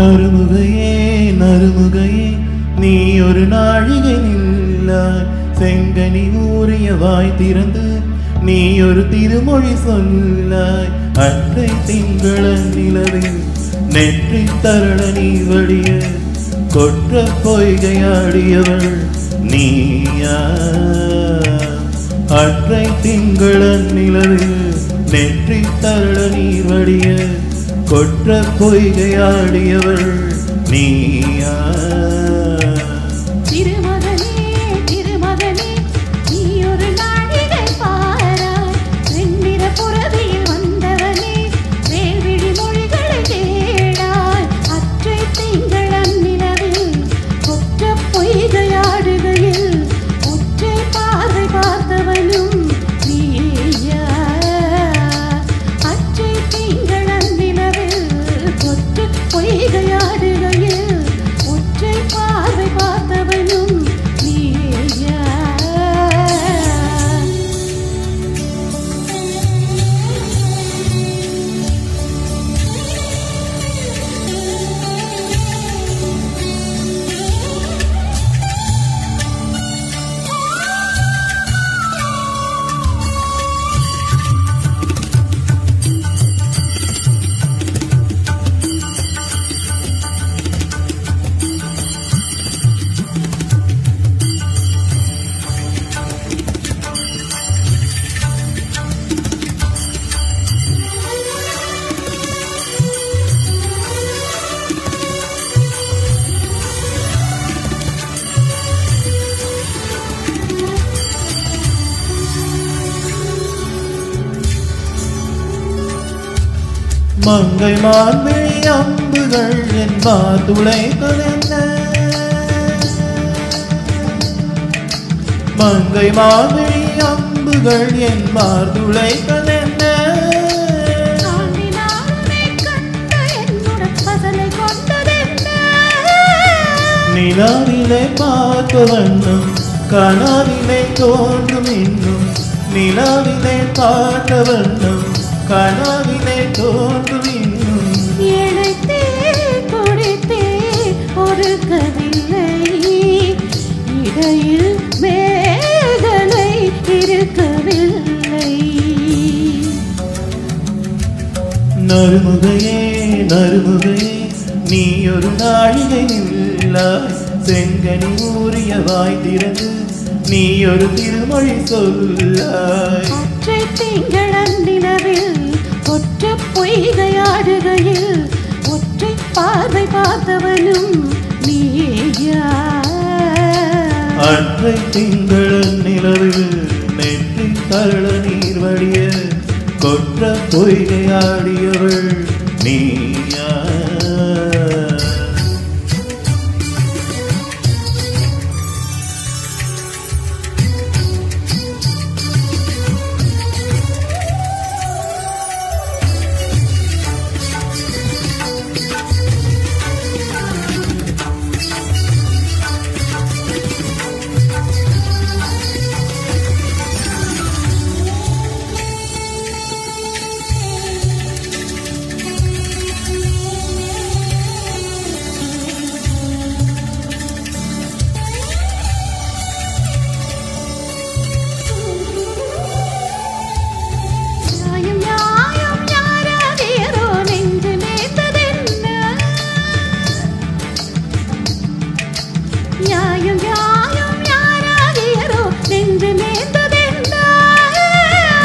நறுமுகையே நறுமுகையே நீ ஒரு நாழிகை நில்லாய். செங்கனி ஊறிய வாய் திறந்து நீ ஒரு திருமொழி சொல்லாய். அன்றை திங்கள நிலவில் நெற்றி தரள நீ வடிய கொற்ற பொய்கையாடியவள் நீயா. அன்றை திங்கள நிலவில் நெற்றி தரள நீர் வடிய கொற்ற பொய்கையாடியவள் நீயா. மங்கை மார்பிழி அம்புகள் என்பார் துளைத்ததென்ன. மங்கை மார்பிழி அம்புகள் என்பார் துளைத்ததென்ன. நிலாவிலே பார்த்த வண்ணம் கனாவிலே தோன்றும் இன்னும். நிலாவிலே பார்த்த வண்ணம் கனாவிலே தோன்றும் இன்னும். இழைத்தே கொடுத்தே பொறுக்கவில்லை, இடையில் மேகலை இருக்கவில்லை. நறுமுகையே நறுமுகையே நீ ஒரு நாழிகை நில்லாய். செங்கனி ஊறிய வாய் திறந்து நீ ஒரு திருமொழி சொல்லாய். ஒற்றை திங்களன் நிலவில் ஒற்ற பொய்கையாடுகையில் ஒற்றை பார்வை பார்த்தவனும் நீயா. அன்றை திங்கள நிலவில் நெற்றி தரள நீர் வடிய கொற்ற பொய்கையாடியவள் நீயா.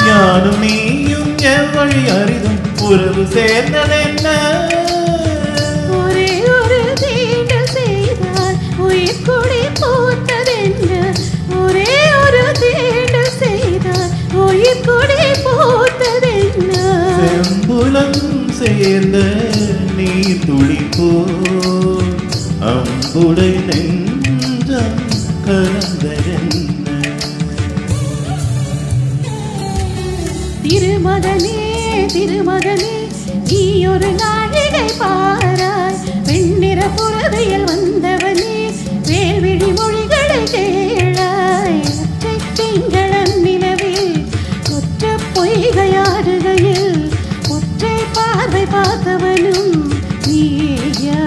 ஞானும் நீயும் எவ்வழி அறிதும் உறவு சேர்ந்ததென்ன. ஒரே ஒரு தீண்டல் செய்தால் உயிர் கொடி போத்ததென்ன. ஒரே ஒரு தீண்டல் செய்தால் உயிர் கொடி போத்ததென்ன. செம்புலம் சேர்ந்த நீர் துளிப்போல் அம்புடை நெஞ்சம் கலந்ததென்ன. திருமகனே திருமகனே நீ ஒரு நாழிகை பாராய். வெண்ணிற புறவியில் வந்தவனே வேல்விழி மொழிகளை கேளாய். ஒற்றை திங்களன் நிலவில் ஒற்ற பொய்கையாடுகையில் ஒற்றை பார்வை பார்த்தவனும் நீயா.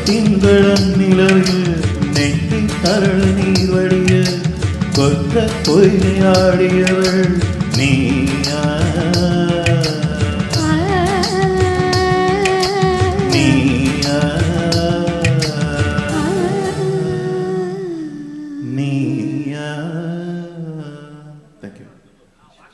திங்களம் நிலவில் நெற்றி தரள நீர் வடிய கொற்ற பொய்கை ஆடியவ